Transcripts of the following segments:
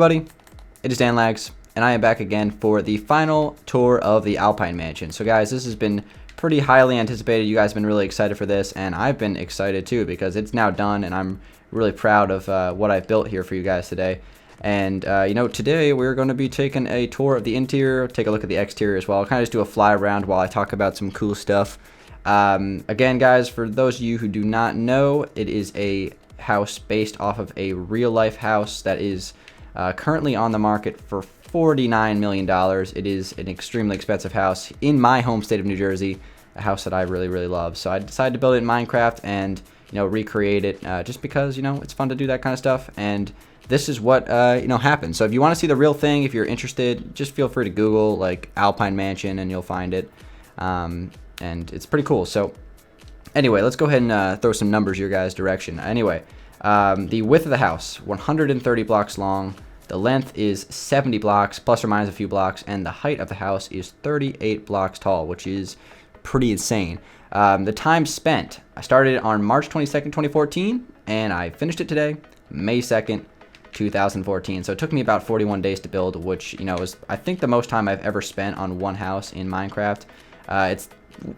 everybody, it is Dangeles, and I am back again for the final tour of the Alpine mansion. So guys, this has been pretty highly anticipated. You guys have been really excited for this, and I've been excited too because it's now done, and I'm really proud of what I've built here for you guys today. And today we're going to be taking a tour of the interior, take a look at the exterior as well. I'll kind of just do a fly around while I talk about some cool stuff. Again, guys, for those of you who do not know, it is a house based off of a real life house that is currently on the market for $49 million. It is an extremely expensive house in my home state of New Jersey, a house that I really love. So I decided to build it in Minecraft and recreate it just because it's fun to do that kind of stuff. And this is what happened. So if you want to see the real thing, if you're interested, just feel free to Google like Alpine Mansion and you'll find it. And it's pretty cool. So anyway, let's go ahead and throw some numbers your guys' direction. Anyway, the width of the house, 130 blocks long. The length is 70 blocks, plus or minus a few blocks, and the height of the house is 38 blocks tall, which is pretty insane. The time spent, I started on March 22nd, 2014, and I finished it today, May 2nd, 2014. So it took me about 41 days to build, which is I think the most time I've ever spent on one house in Minecraft. It's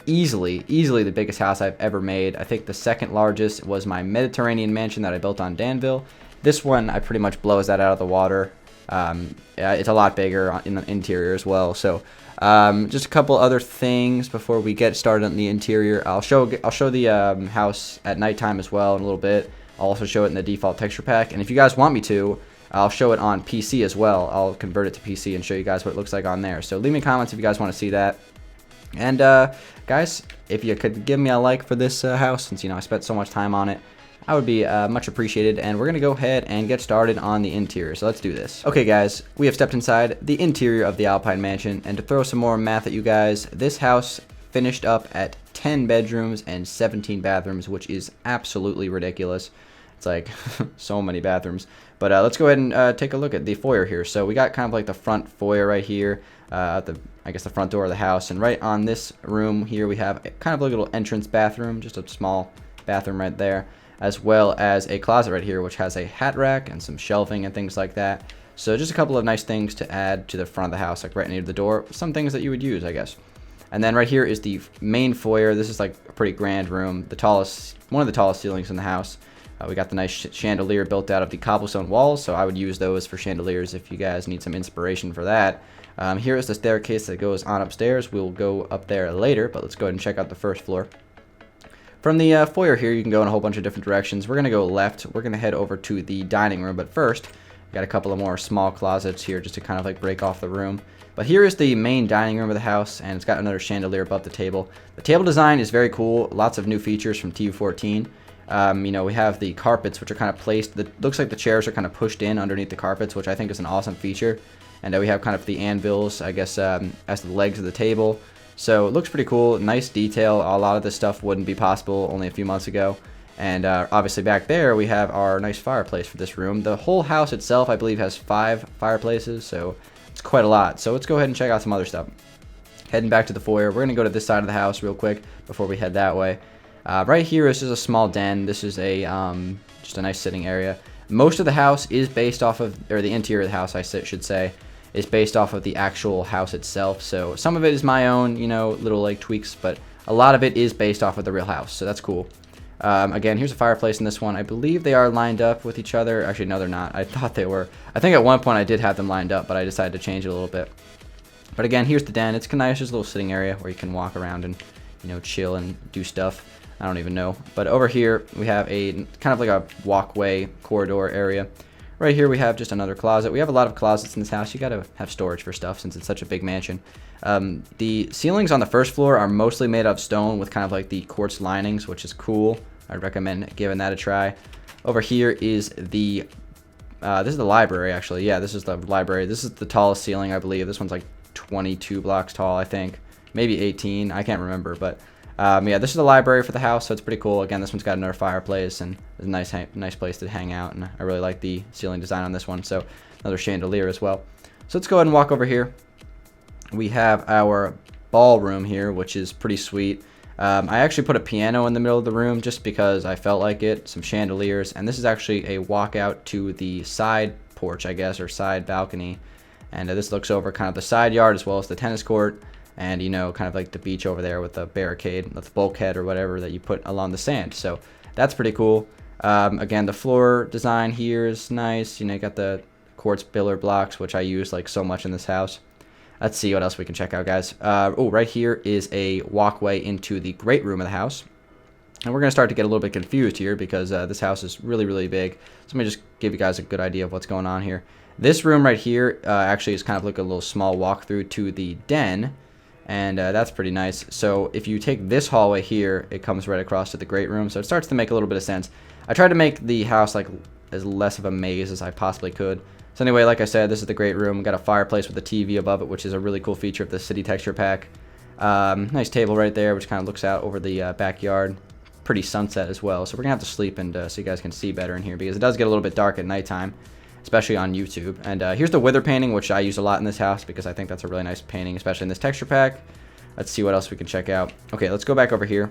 easily the biggest house I've ever made. I think the second largest was my Mediterranean mansion that I built on Danville. This one, I pretty much blows that out of the water. It's a lot bigger in the interior as well. So just a couple other things before we get started on the interior. I'll show the house at nighttime as well in a little bit. I'll also show it in the default texture pack. And if you guys want me to, I'll show it on PC as well. I'll convert it to PC and show you guys what it looks like on there. So leave me comments if you guys want to see that. And guys, if you could give me a like for this house, since I spent so much time on it, I would be much appreciated. And we're gonna go ahead and get started on the interior, so let's do this. Okay guys, we have stepped inside the interior of the Alpine mansion, and to throw some more math at you guys, this house finished up at 10 bedrooms and 17 bathrooms, which is absolutely ridiculous. It's like so many bathrooms. But let's go ahead and take a look at the foyer here. So we got kind of like the front foyer right here, at I guess the front door of the house, and right on this room here we have kind of a little entrance bathroom, just a small bathroom right there, as well as a closet right here which has a hat rack and some shelving and things like that. So just a couple of nice things to add to the front of the house, like right near the door, some things that you would use, I guess. And then right here is the main foyer. This is like a pretty grand room, one of the tallest ceilings in the house. We got the nice chandelier built out of the cobblestone walls, so I would use those for chandeliers if you guys need some inspiration for that. Here is the staircase that goes on upstairs. We'll go up there later, but let's go ahead and check out the first floor. From the foyer here, you can go in a whole bunch of different directions. We're going to go left. We're going to head over to the dining room, but first, we got a couple of more small closets here just to kind of like break off the room. But here is the main dining room of the house, and it's got another chandelier above the table. The table design is very cool. Lots of new features from TU14. We have the carpets, which are kind of placed. Looks like the chairs are kind of pushed in underneath the carpets, which I think is an awesome feature. And we have kind of the anvils, I guess, as the legs of the table. So it looks pretty cool. Nice detail. A lot of this stuff wouldn't be possible only a few months ago. And obviously back there we have our nice fireplace for this room. The whole house itself, I believe, has 5 fireplaces, so it's quite a lot. So let's go ahead and check out some other stuff. Heading back to the foyer, we're going to go to this side of the house real quick before we head that way. Right here is just a small den. This is just a nice sitting area. Most of the house is based off of, or the interior of the house, I should say, is based off of the actual house itself. So some of it is my own, little like tweaks, but a lot of it is based off of the real house. So that's cool. Again, here's a fireplace in this one. I believe they are lined up with each other. Actually, no, they're not. I thought they were. I think at one point I did have them lined up, but I decided to change it a little bit. But again, here's the den. It's nice. There's a little sitting area where you can walk around and, chill and do stuff. I don't even know. But over here, we have a kind of like a walkway corridor area. Right here, we have just another closet. We have a lot of closets in this house. You gotta have storage for stuff since it's such a big mansion. The ceilings on the first floor are mostly made of stone with kind of like the quartz linings, which is cool. I'd recommend giving that a try. Over here is this is the library, actually. Yeah, this is the library. This is the tallest ceiling, I believe. This one's like 22 blocks tall, I think. Maybe 18. I can't remember, but yeah, this is the library for the house, so it's pretty cool. Again, this one's got another fireplace, and it's a nice place to hang out, and I really like the ceiling design on this one, so another chandelier as well. So let's go ahead and walk over here. We have our ballroom here, which is pretty sweet. I actually put a piano in the middle of the room just because I felt like it, some chandeliers, and this is actually a walkout to the side porch, I guess, or side balcony. And this looks over kind of the side yard as well as the tennis court, and you know, kind of like the beach over there with the barricade, with the bulkhead or whatever that you put along the sand. So that's pretty cool. Again, the floor design here is nice. You know, you got the quartz pillar blocks, which I use like so much in this house. Let's see what else we can check out, guys. Oh, right here is a walkway into the great room of the house. And we're going to start to get a little bit confused here because this house is really, really big. So let me just give you guys a good idea of what's going on here. This room right here actually is kind of like a little small walkthrough to the den. And that's pretty nice. So if you take this hallway here, it comes right across to the great room. So it starts to make a little bit of sense. I tried to make the house like as less of a maze as I possibly could. So anyway, like I said, this is the great room. We got a fireplace with a TV above it, which is a really cool feature of the city texture pack. Nice table right there, which kind of looks out over the backyard. Pretty sunset as well. So we're gonna have to sleep and so you guys can see better in here because it does get a little bit dark at nighttime, especially on YouTube. And here's the wither painting, which I use a lot in this house because I think that's a really nice painting, especially in this texture pack. Let's see what else we can check out. Okay, let's go back over here.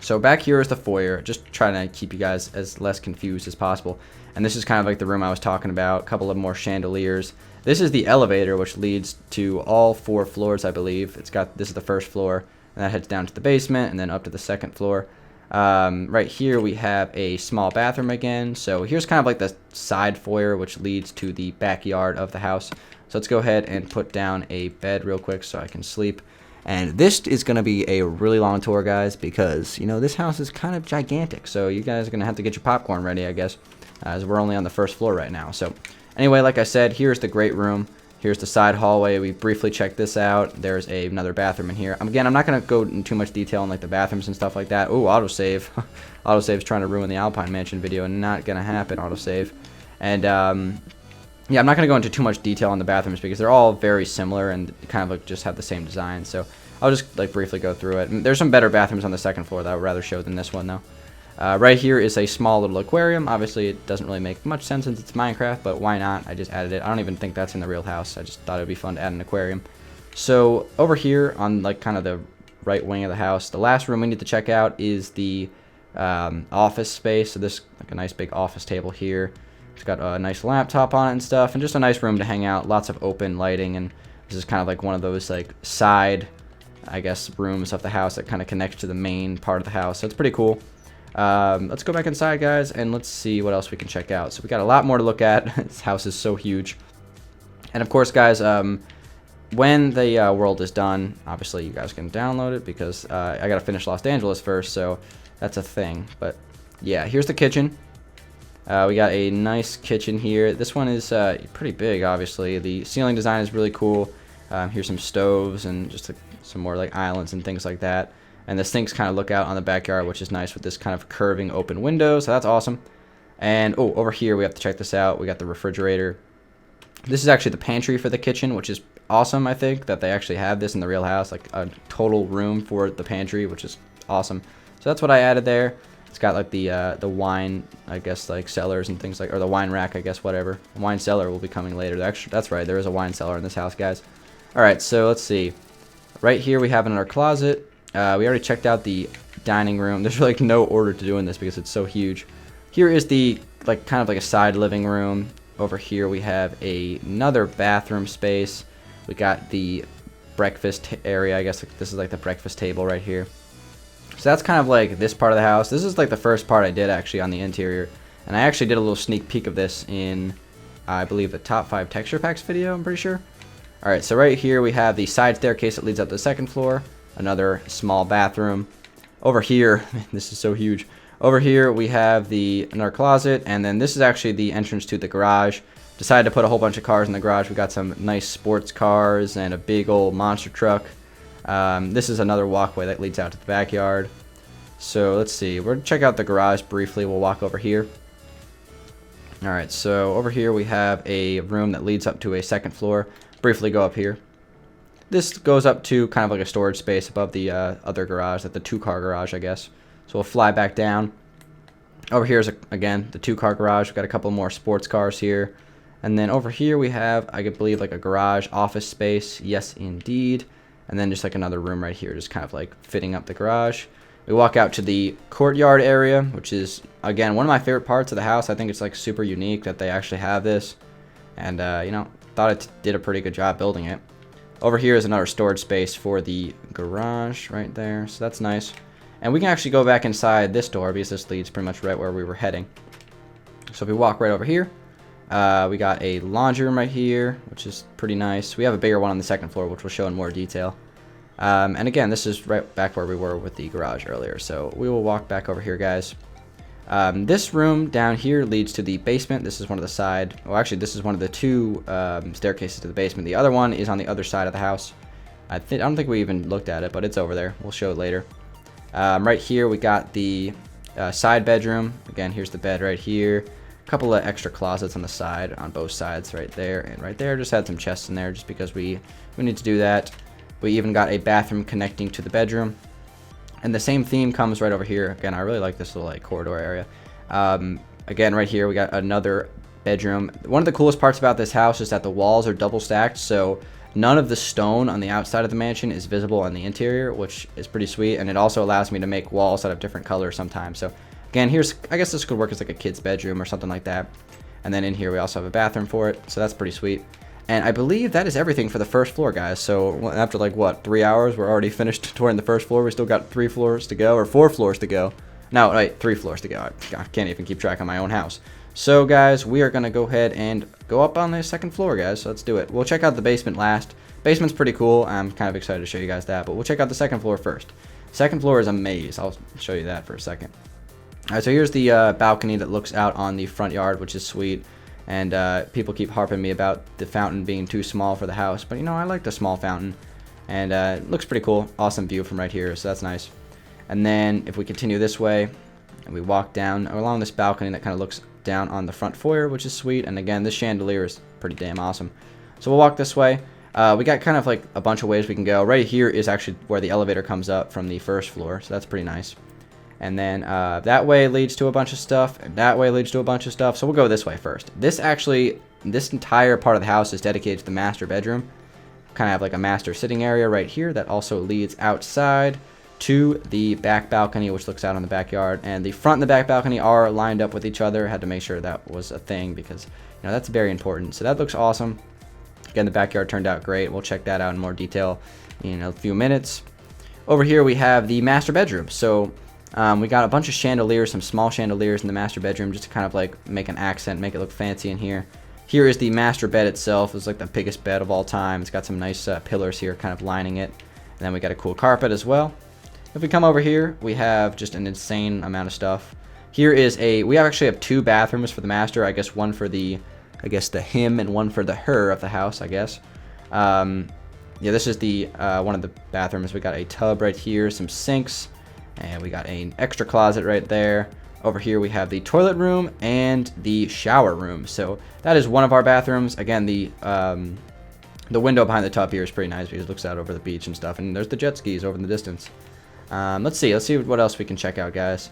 So back here is the foyer, just trying to keep you guys as less confused as possible. And this is kind of like the room I was talking about, a couple of more chandeliers. This is the elevator, which leads to all 4 floors, I believe. This is the first floor, and that heads down to the basement and then up to the second floor. Right here we have a small bathroom again. So here's kind of like the side foyer, which leads to the backyard of the house. So let's go ahead and put down a bed real quick so I can sleep. And this is going to be a really long tour, guys, because, you know, this house is kind of gigantic. So you guys are going to have to get your popcorn ready, I guess, as we're only on the first floor right now. So anyway, like I said, here's the great room. Here's the side hallway. We briefly checked this out. There's another bathroom in here. Again, I'm not going to go into too much detail on like the bathrooms and stuff like that. Ooh, autosave. Autosave's trying to ruin the Alpine Mansion video. Not going to happen, autosave. And yeah, I'm not going to go into too much detail on the bathrooms because they're all very similar and kind of like just have the same design. So I'll just like briefly go through it. There's some better bathrooms on the second floor that I would rather show than this one though. Right here is a small little aquarium. Obviously, it doesn't really make much sense since it's Minecraft, but why not? I just added it. I don't even think that's in the real house. I just thought it would be fun to add an aquarium. So over here on like kind of the right wing of the house, the last room we need to check out is the office space. So this like a nice big office table here. It's got a nice laptop on it and stuff, and just a nice room to hang out. Lots of open lighting, and this is kind of like one of those like side, I guess, rooms of the house that kind of connects to the main part of the house. So it's pretty cool. Let's go back inside, guys, and let's see what else we can check out. So we got a lot more to look at. This house is so huge. And of course, guys, when the world is done, obviously you guys can download it because I gotta finish Los Angeles first, so that's a thing. But yeah, here's the kitchen. We got a nice kitchen here. This one is pretty big, obviously. The ceiling design is really cool. Here's some stoves and just some more like islands and things like that. And the sinks kind of look out on the backyard, which is nice with this kind of curving open window, so that's awesome. And oh, over here we have to check this out. We got the refrigerator. This is actually the pantry for the kitchen, which is awesome, I think, that they actually have this in the real house, like a total room for the pantry, which is awesome. So that's what I added there. It's got like the wine, I guess, like cellars and things like, or the wine rack, I guess, whatever. The wine cellar will be coming later. Actually, that's right, there is a wine cellar in this house, guys. All right, so let's see. Right here we have another closet. We already checked out the dining room. There's like no order to doing this because it's so huge. Here is the like kind of like a side living room. Over here we have another bathroom space. We got the breakfast area. I guess this is like the breakfast table right here. So that's kind of like this part of the house. This is like the first part I did actually on the interior. And I actually did a little sneak peek of this in, I believe, the top 5 texture packs video, I'm pretty sure. Alright, so right here we have the side staircase that leads up to the second floor. Another small bathroom. Over here, this is so huge. Over here we have another closet, and then this is actually the entrance to the garage. Decided to put a whole bunch of cars in the garage. We got some nice sports cars and a big old monster truck. This is another walkway that leads out to the backyard. So let's see. We're gonna check out the garage briefly. We'll walk over here. Alright, so over here we have a room that leads up to a second floor. Briefly go up here. This goes up to kind of like a storage space above the other garage, like the 2-car garage, I guess. So we'll fly back down. Over here is, again, the 2-car garage. We've got a couple more sports cars here. And then over here we have, I believe, like a garage office space. Yes, indeed. And then just like another room right here, just kind of like fitting up the garage. We walk out to the courtyard area, which is, again, one of my favorite parts of the house. I think it's like super unique that they actually have this. and you know, thought it did a pretty good job building it. Over here is another storage space for the garage right there, so that's nice. And we can actually go back inside this door because this leads pretty much right where we were heading. So if we walk right over here, we got a laundry room right here, which is pretty nice. We have a bigger one on the second floor, which we'll show in more detail. And again, this is right back where we were with the garage earlier. So we will walk back over here, guys. This room down here leads to the basement. This is one of the side, well, actually, this is one of the two staircases to the basement. The other one is on the other side of the house. I don't think we even looked at it, but it's over there. We'll show it later. Right here, we got the side bedroom. Again, here's the bed right here. A couple of extra closets on the side, on both sides, right there and right there. Just had some chests in there just because we need to do that. We even got a bathroom connecting to the bedroom. And the same theme comes right over here. Again, I really like this little like corridor area. Again, right here, we got another bedroom. One of the coolest parts about this house is that the walls are double stacked, so none of the stone on the outside of the mansion is visible on the interior, which is pretty sweet. And it also allows me to make walls out of different colors sometimes. So again, here's, I guess this could work as like a kid's bedroom or something like that. And then in here, we also have a bathroom for it. So that's pretty sweet. And I believe that is everything for the first floor, guys. So after like, what, 3 hours, we're already finished touring the first floor. We still got 3 floors to go, or 4 floors to go. No, wait, 3 floors to go. I can't even keep track of my own house. So, guys, we are going to go ahead and go up on the second floor, guys. So let's do it. We'll check out the basement last. Basement's pretty cool. I'm kind of excited to show you guys that. But we'll check out the second floor first. Second floor is a maze. I'll show you that for a second. All right, so here's the balcony that looks out on the front yard, which is sweet. And people keep harping me about the fountain being too small for the house. But, you know, I like the small fountain. And it looks pretty cool. Awesome view from right here, so that's nice. And then if we continue this way, and we walk down along this balcony that kind of looks down on the front foyer, which is sweet. And again, this chandelier is pretty damn awesome. So we'll walk this way. We got kind of like a bunch of ways we can go. Right here is actually where the elevator comes up from the first floor, so that's pretty nice. And then that way leads to a bunch of stuff, and that way leads to a bunch of stuff. So we'll go this way first. This entire part of the house is dedicated to the master bedroom. Kind of have like a master sitting area right here that also leads outside to the back balcony, which looks out on the backyard. And the front and the back balcony are lined up with each other. Had to make sure that was a thing because, you know, that's very important. So that looks awesome. Again, the backyard turned out great. We'll check that out in more detail in a few minutes. Over here we have the master bedroom. So we got a bunch of chandeliers, some small chandeliers in the master bedroom just to kind of like make an accent, make it look fancy in here. Here is the master bed itself. It's like the biggest bed of all time. It's got some nice pillars here kind of lining it. And then we got a cool carpet as well. If we come over here, we have just an insane amount of stuff. Here is we actually have 2 bathrooms for the master. I guess one for the him and one for the her of the house, I guess. Yeah, this is the one of the bathrooms. We got a tub right here, some sinks, and we got an extra closet right there. Over here we have the toilet room and the shower room. So that is one of our bathrooms. Again, the window behind the tub here is pretty nice because it looks out over the beach and stuff. And there's the jet skis over in the distance. Let's see what else we can check out, guys.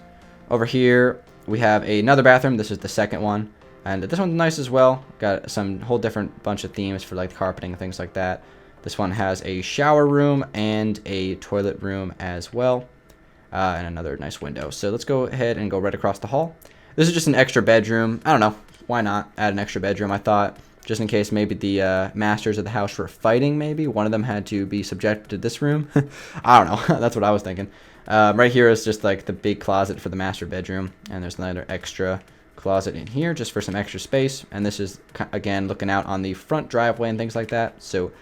Over here we have another bathroom. This is the second one, and this one's nice as well. Got some whole different bunch of themes for like carpeting and things like that. This one has a shower room and a toilet room as well. And another nice window. So let's go ahead and go right across the hall. This is just an extra bedroom. I don't know. Why not add an extra bedroom? I thought just in case maybe the masters of the house were fighting, maybe one of them had to be subjected to this room. I don't know. That's what I was thinking. Right here is just like the big closet for the master bedroom. And there's another extra closet in here just for some extra space. And this is, again, looking out on the front driveway and things like that. So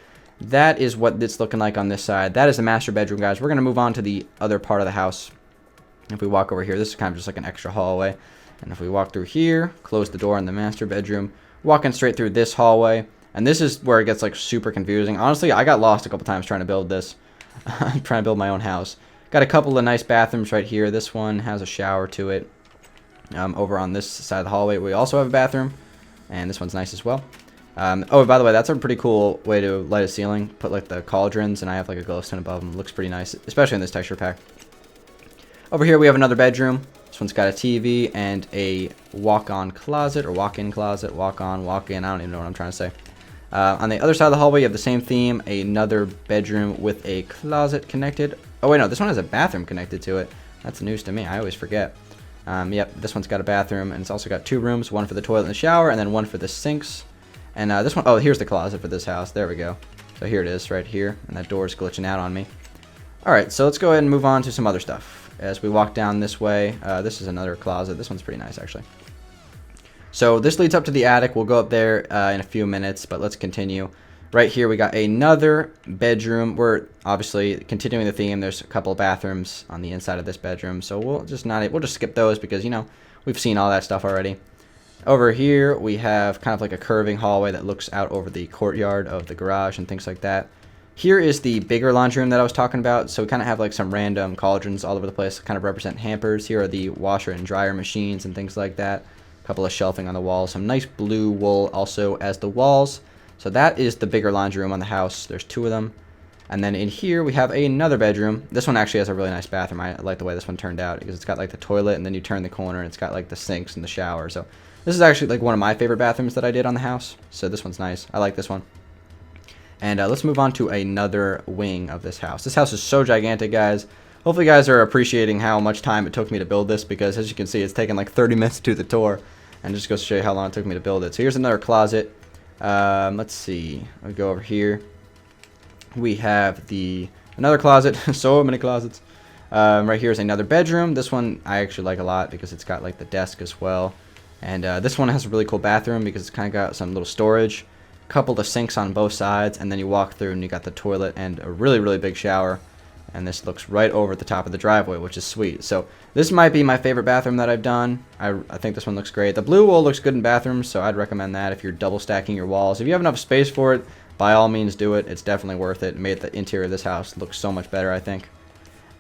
that is what it's looking like on this side. That is the master bedroom, guys. We're going to move on to the other part of the house. If we walk over here, this is kind of just like an extra hallway. And if we walk through here, close the door in the master bedroom, walking straight through this hallway. And this is where it gets like super confusing. Honestly, I got lost a couple times trying to build this. I'm trying to build my own house. Got a couple of nice bathrooms right here. This one has a shower to it. Over on this side of the hallway, we also have a bathroom. And this one's nice as well. Oh, by the way, that's a pretty cool way to light a ceiling. Put like the cauldrons, and I have like a glowstone above them. Looks pretty nice, especially in this texture pack. Over here we have another bedroom. This one's got a TV and a walk-on closet, or walk-in closet, walk-on, walk-in. I don't even know what I'm trying to say. On the other side of the hallway, you have the same theme. Another bedroom with a closet connected. Oh wait, no, this one has a bathroom connected to it. That's news to me. I always forget. Yep, this one's got a bathroom, and it's also got 2 rooms. One for the toilet and the shower, and then one for the sinks. And this one, oh, here's the closet for this house. There we go. So here it is right here, and that door is glitching out on me. All right, so let's go ahead and move on to some other stuff. As we walk down this way, this is another closet. This one's pretty nice, actually. So this leads up to the attic. We'll go up there in a few minutes, but let's continue. Right here, we got another bedroom. We're obviously continuing the theme. There's a couple of bathrooms on the inside of this bedroom, so we'll just skip those because, you know, we've seen all that stuff already. Over here, we have kind of like a curving hallway that looks out over the courtyard of the garage and things like that. Here is the bigger laundry room that I was talking about. So we kind of have like some random cauldrons all over the place that kind of represent hampers. Here are the washer and dryer machines and things like that. A couple of shelving on the walls. Some nice blue wool also as the walls. So that is the bigger laundry room on the house. There's two of them. And then in here we have another bedroom. This one actually has a really nice bathroom. I like the way this one turned out because it's got like the toilet and then you turn the corner and it's got like the sinks and the shower. So this is actually like one of my favorite bathrooms that I did on the house. So this one's nice. I like this one. And let's move on to another wing of this house. This house is so gigantic, guys. Hopefully you guys are appreciating how much time it took me to build this because as you can see, it's taken like 30 minutes to do the tour. And just goes to show you how long it took me to build it. So here's another closet. Let's see. I'll go over here. We have another closet. So many closets. Right here is another bedroom. This one I actually like a lot because it's got like the desk as well. And this one has a really cool bathroom because it's kind of got some little storage. Couple of sinks on both sides, and then you walk through and you got the toilet and a really big shower. And this looks right over at the top of the driveway, which is sweet. So this might be my favorite bathroom that I've done. I think this one looks great. The blue wool looks good in bathrooms, so I'd recommend that if you're double stacking your walls. If you have enough space for it, by all means do it. It's definitely worth it. It made the interior of this house look so much better, I think.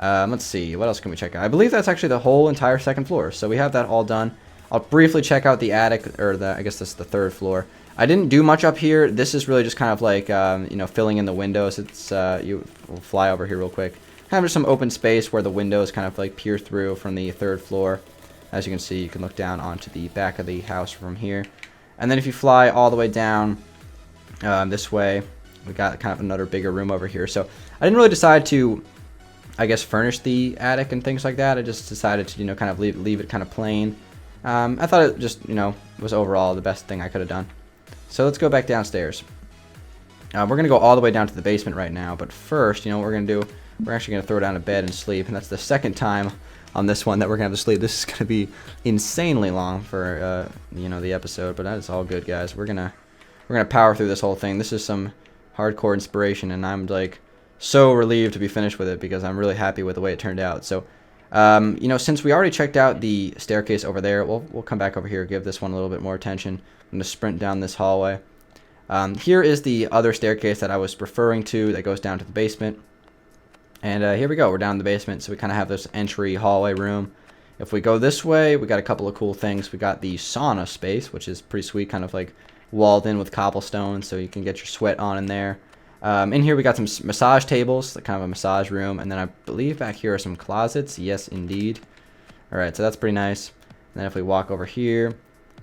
Let's see, what else can we check out? I believe that's actually the whole entire second floor, so we have that all done. I'll briefly check out the attic, or I guess this is the third floor. I didn't do much up here. This is really just kind of like, you know, filling in the windows. It's, we'll fly over here real quick. Kind of some open space where the windows kind of like peer through from the third floor. As you can see, you can look down onto the back of the house from here. And then if you fly all the way down this way, we got kind of another bigger room over here. So I didn't really decide to, I guess, furnish the attic and things like that. I just decided to, you know, kind of leave it kind of plain. I thought it just, you know, was overall the best thing I could have done. So let's go back downstairs. We're going to go all the way down to the basement right now. But first, you know what we're going to do? We're actually going to throw down a bed and sleep. And that's the second time on this one that we're going to have to sleep. This is going to be insanely long for, you know, the episode. But that's all good, guys. We're going to power through this whole thing. This is some hardcore inspiration. And I'm, like, so relieved to be finished with it because I'm really happy with the way it turned out. So, you know, since we already checked out the staircase over there, we'll come back over here, give this one a little bit more attention. I'm going to sprint down this hallway. Here is the other staircase that I was referring to that goes down to the basement. And here we go. We're down in the basement, so we kind of have this entry hallway room. If we go this way, we got a couple of cool things. We got the sauna space, which is pretty sweet, kind of like walled in with cobblestone, so you can get your sweat on in there. In here we got some massage tables, kind of a massage room, and then I believe back here are some closets. Yes, indeed. All right, so that's pretty nice. And then if we walk over here,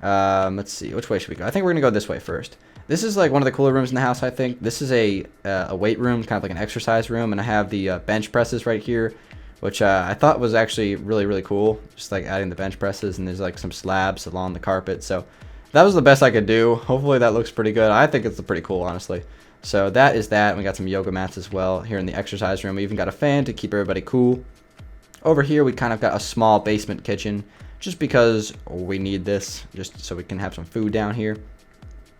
let's see, which way should we go? I think we're gonna go this way first. This is like one of the cooler rooms in the house, I think. This is a weight room, kind of like an exercise room, and I have the bench presses right here, which I thought was actually really cool. Just like adding the bench presses, and there's like some slabs along the carpet. So that was the best I could do. Hopefully that looks pretty good. I think it's pretty cool, honestly. So that is that. We got some yoga mats as well here in the exercise room. We even got a fan to keep everybody cool. Over here we kind of got a small basement kitchen just because we need this just so we can have some food down here.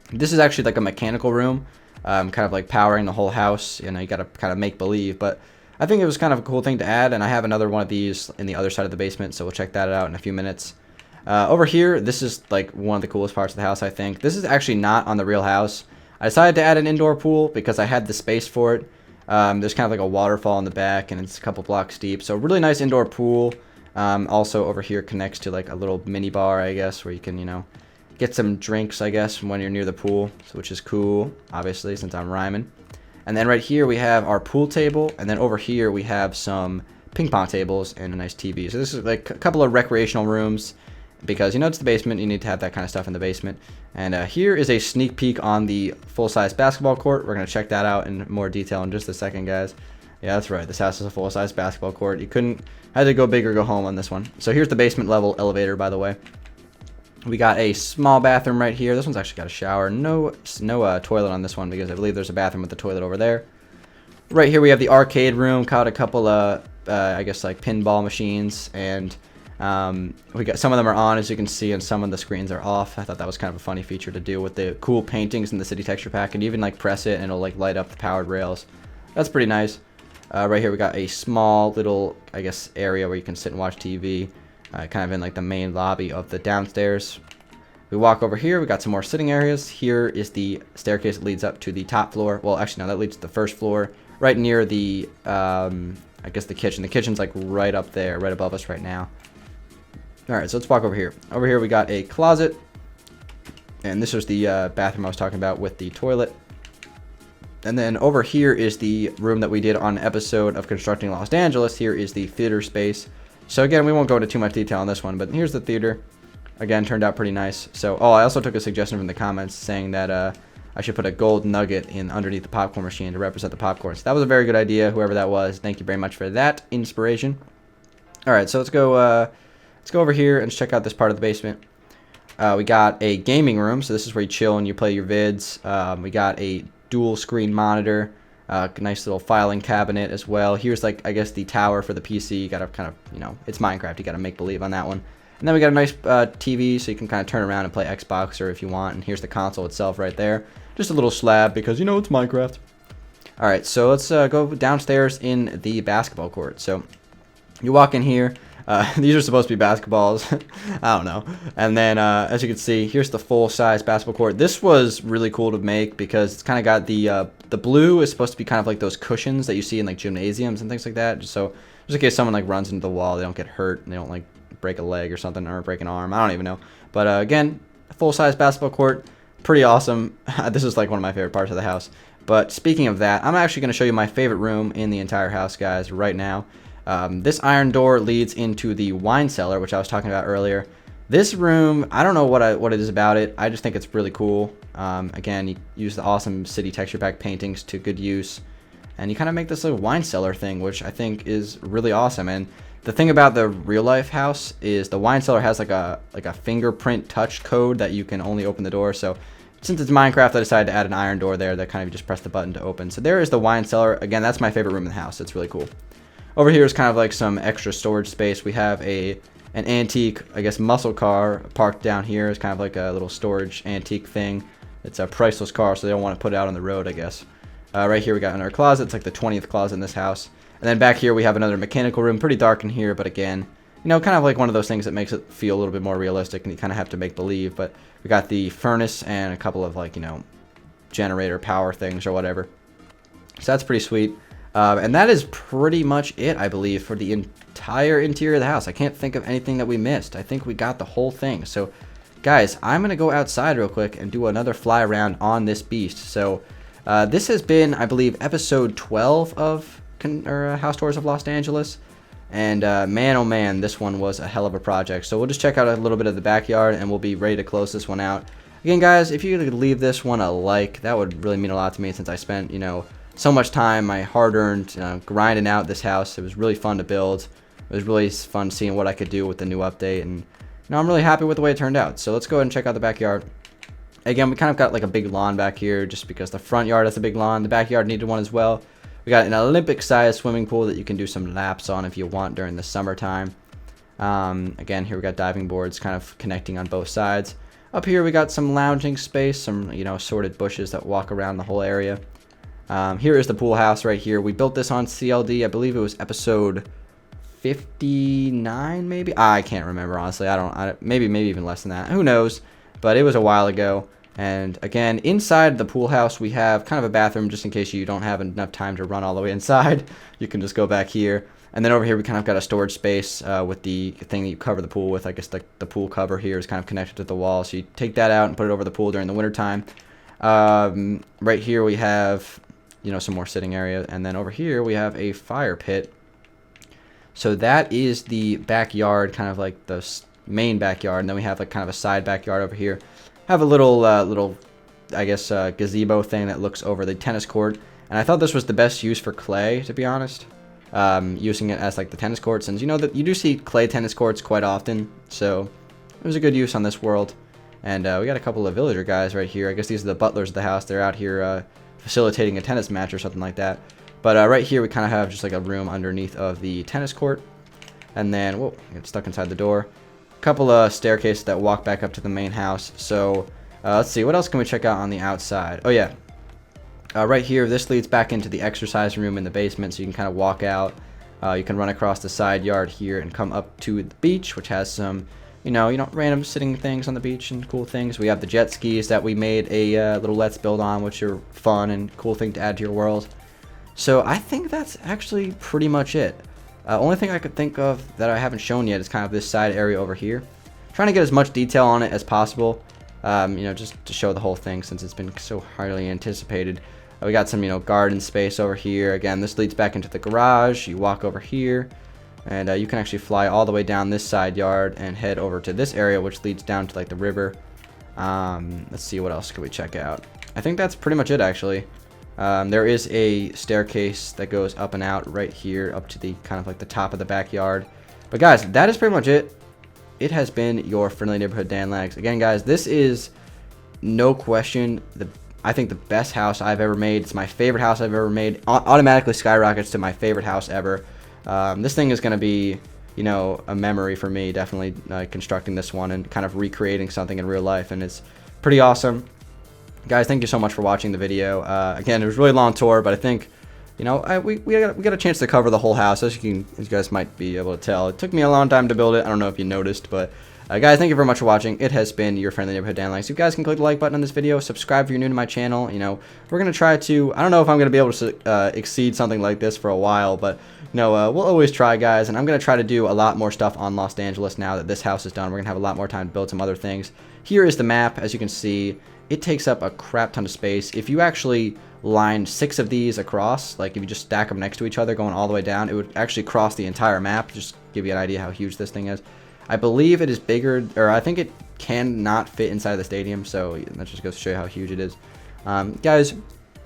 This is actually like a mechanical room, kind of like powering the whole house. You know, you got to kind of make believe, but I think it was kind of a cool thing to add, and I have another one of these in the other side of the basement, so we'll check that out in a few minutes. Over here, this is like one of the coolest parts of the house, I think. This is actually not on the real house. I decided to add an indoor pool because I had the space for it. There's kind of like a waterfall in the back, and it's a couple blocks deep. So really nice indoor pool. Also over here connects to like a little mini bar, I guess, where you can, you know, get some drinks, I guess, when you're near the pool, which is cool, obviously, since I'm rhyming. And then right here we have our pool table, and then over here we have some ping pong tables and a nice TV. So this is like a couple of recreational rooms. Because, you know, it's the basement, you need to have that kind of stuff in the basement. And here is a sneak peek on the full-size basketball court. We're going to check that out in more detail in just a second, guys. Yeah, that's right. This house is a full-size basketball court. You had to go big or go home on this one. So here's the basement level elevator, by the way. We got a small bathroom right here. This one's actually got a shower. No toilet on this one because I believe there's a bathroom with the toilet over there. Right here we have the arcade room. Caught a couple of, I guess, like pinball machines. And we got some of them are on, as you can see, and some of the screens are off. I thought that was kind of a funny feature to do with the cool paintings in the city texture pack. And you even like press it and it'll like light up the powered rails. That's pretty nice. Right here we got a small little, I guess, area where you can sit and watch TV. Kind of in like the main lobby of the downstairs. We walk over here, we got some more sitting areas. Here is the staircase that leads up to the top floor. Well, actually, no, that leads to the first floor, right near the, I guess, the kitchen. The kitchen's like right up there, right above us right now. All right, so let's walk over here. Over here we got a closet, and this was the bathroom I was talking about with the toilet. And then over here is the room that we did on an episode of Constructing Los Angeles. Here is the theater space. So again, we won't go into too much detail on this one, but here's the theater. Again, turned out pretty nice. So, I also took a suggestion from the comments saying that I should put a gold nugget in underneath the popcorn machine to represent the popcorn. So that was a very good idea, whoever that was. Thank you very much for that inspiration. All right, so let's go over here and check out this part of the basement. We got a gaming room, so this is where you chill and you play your vids. We got a dual screen monitor. Nice little filing cabinet as well. Here's like, I guess, the tower for the PC. You gotta kind of, it's Minecraft. You gotta make believe on that one. And then we got a nice TV, so you can kind of turn around and play Xbox or if you want. And here's the console itself right there. Just a little slab because, it's Minecraft. All right, so let's go downstairs in the basketball court. So you walk in here. These are supposed to be basketballs. I don't know. And then, as you can see, here's the full-size basketball court. This was really cool to make because it's kind of got the blue is supposed to be kind of like those cushions that you see in like gymnasiums and things like that. Just in case someone like runs into the wall, they don't get hurt and they don't like break a leg or something or break an arm. I don't even know. But again, full-size basketball court, pretty awesome. This is like one of my favorite parts of the house. But speaking of that, I'm actually going to show you my favorite room in the entire house, guys, right now. This iron door leads into the wine cellar, which I was talking about earlier. This room, I don't know what it is about it. I just think it's really cool. Again, you use the awesome city texture pack paintings to good use. And you kind of make this little wine cellar thing, which I think is really awesome. And the thing about the real life house is the wine cellar has like a fingerprint touch code that you can only open the door. So since it's Minecraft, I decided to add an iron door there that kind of just press the button to open. So there is the wine cellar. Again, that's my favorite room in the house. It's really cool. Over here is kind of like some extra storage space. We have an antique, I guess, muscle car parked down here. It's kind of like a little storage antique thing. It's a priceless car, so they don't want to put it out on the road, I guess. Right here we got another closet. It's like the 20th closet in this house. And then back here we have another mechanical room. Pretty dark in here, but again, kind of like one of those things that makes it feel a little bit more realistic, and you kind of have to make believe. But we got the furnace and a couple of like, generator power things or whatever. So that's pretty sweet. And that is pretty much it, I believe, for the entire interior of the house. I can't think of anything that we missed. I think we got the whole thing. So, guys, I'm going to go outside real quick and do another fly around on this beast. So, this has been, I believe, episode 12 of House Tours of Los Angeles. And, man, oh, man, this one was a hell of a project. So, we'll just check out a little bit of the backyard, and we'll be ready to close this one out. Again, guys, if you could leave this one a like, that would really mean a lot to me since I spent, so much time, my hard-earned, grinding out this house. It was really fun to build. It was really fun seeing what I could do with the new update, and I'm really happy with the way it turned out. So let's go ahead and check out the backyard. Again, we kind of got like a big lawn back here, just because the front yard has a big lawn. The backyard needed one as well. We got an Olympic-sized swimming pool that you can do some laps on if you want during the summertime. Again, here we got diving boards kind of connecting on both sides. Up here we got some lounging space, some assorted bushes that walk around the whole area. Here is the pool house right here. We built this on CLD. I believe it was episode 59, maybe. I can't remember, honestly. Maybe even less than that. Who knows? But it was a while ago. And again, inside the pool house, we have kind of a bathroom just in case you don't have enough time to run all the way inside. You can just go back here. And then over here, we kind of got a storage space with the thing that you cover the pool with. I guess the pool cover here is kind of connected to the wall. So you take that out and put it over the pool during the wintertime. Right here, we have some more sitting area, and then over here we have a fire pit. So that is the backyard, kind of like the main backyard, and then we have like kind of a side backyard over here. Have a little I guess gazebo thing that looks over the tennis court, and I thought this was the best use for clay, to be honest. Using it as like the tennis court, since that you do see clay tennis courts quite often, so it was a good use on this world. And we got a couple of villager guys right here. I guess these are the butlers of the house. They're out here facilitating a tennis match or something like that. But right here we kind of have just like a room underneath of the tennis court. And then, whoa, I get stuck inside the door. A couple of staircases that walk back up to the main house. So let's see, what else can we check out on the outside? Oh yeah, right here, this leads back into the exercise room in the basement, so you can kind of walk out. You can run across the side yard here and come up to the beach, which has some, random sitting things on the beach and cool things. We have the jet skis that we made a little let's build on, which are fun and cool thing to add to your world. So I think that's actually pretty much it. Only thing I could think of that I haven't shown yet is kind of this side area over here. Trying to get as much detail on it as possible, just to show the whole thing since it's been so highly anticipated. We got some, garden space over here. Again, this leads back into the garage. You walk over here, and you can actually fly all the way down this side yard and head over to this area, which leads down to like the river. Let's see, what else can we check out? I think that's pretty much it, actually. There is a staircase that goes up and out right here, up to the kind of like the top of the backyard. But guys, that is pretty much it. It has been your friendly neighborhood Danlags. Again, guys, this is no question I think the best house I've ever made. It's my favorite house I've ever made. Automatically skyrockets to my favorite house ever. This thing is going to be, a memory for me, definitely constructing this one and kind of recreating something in real life. And it's pretty awesome. Guys, thank you so much for watching the video. Again, it was a really long tour, but I think, we got a chance to cover the whole house, as you guys might be able to tell. It took me a long time to build it. I don't know if you noticed, but guys, thank you very much for watching. It has been your friendly neighborhood Danlags. You guys can click the like button on this video, subscribe if you're new to my channel. We're gonna try to, I don't know if I'm gonna be able to exceed something like this for a while, but we'll always try, guys. And I'm gonna try to do a lot more stuff on Los Dangeles now that this house is done. We're gonna have a lot more time to build some other things. Here is the map. As you can see, it takes up a crap ton of space. If you actually lined 6 of these across, like if you just stack them next to each other going all the way down, it would actually cross the entire map. Just give you an idea how huge this thing is. I believe it is bigger, or I think it can not fit inside the stadium, so that just goes to show you how huge it is. Guys,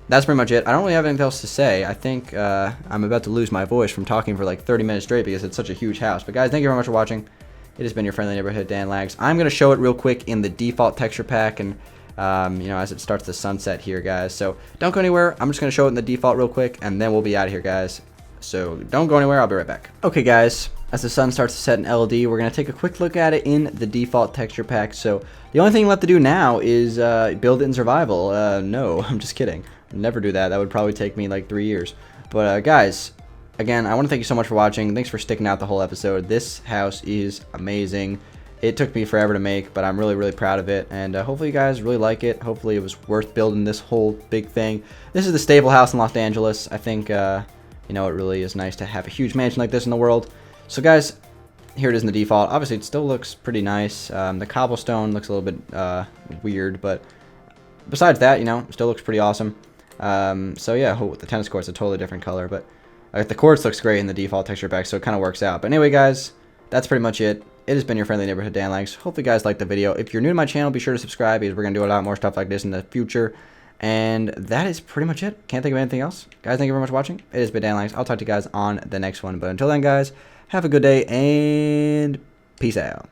that's pretty much it. I don't really have anything else to say. I think I'm about to lose my voice from talking for like 30 minutes straight because it's such a huge house. But guys, thank you very much for watching. It has been your friendly neighborhood Danlags. I'm going to show it real quick in the default texture pack, and as it starts to sunset here, guys. So don't go anywhere. I'm just going to show it in the default real quick, and then we'll be out of here, guys. So don't go anywhere. I'll be right back. Okay, guys. As the sun starts to set in LD, we're going to take a quick look at it in the default texture pack. So the only thing left to do now is build it in survival. No, I'm just kidding. I'd never do that. That would probably take me like 3 years. But guys, again, I want to thank you so much for watching. Thanks for sticking out the whole episode. This house is amazing. It took me forever to make, but I'm really, really proud of it. And hopefully you guys really like it. Hopefully it was worth building this whole big thing. This is the stable house in Los Angeles. I think, it really is nice to have a huge mansion like this in the world. So guys, here it is in the default. Obviously, it still looks pretty nice. The cobblestone looks a little bit weird, but besides that, it still looks pretty awesome. So yeah, the tennis court's a totally different color, but the courts looks great in the default texture pack, so it kind of works out. But anyway, guys, that's pretty much it. It has been your friendly neighborhood Danlags. Hopefully, you guys liked the video. If you're new to my channel, be sure to subscribe because we're gonna do a lot more stuff like this in the future. And that is pretty much it. Can't think of anything else. Guys, thank you very much for watching. It has been Danlags. I'll talk to you guys on the next one. But until then, guys, have a good day and peace out.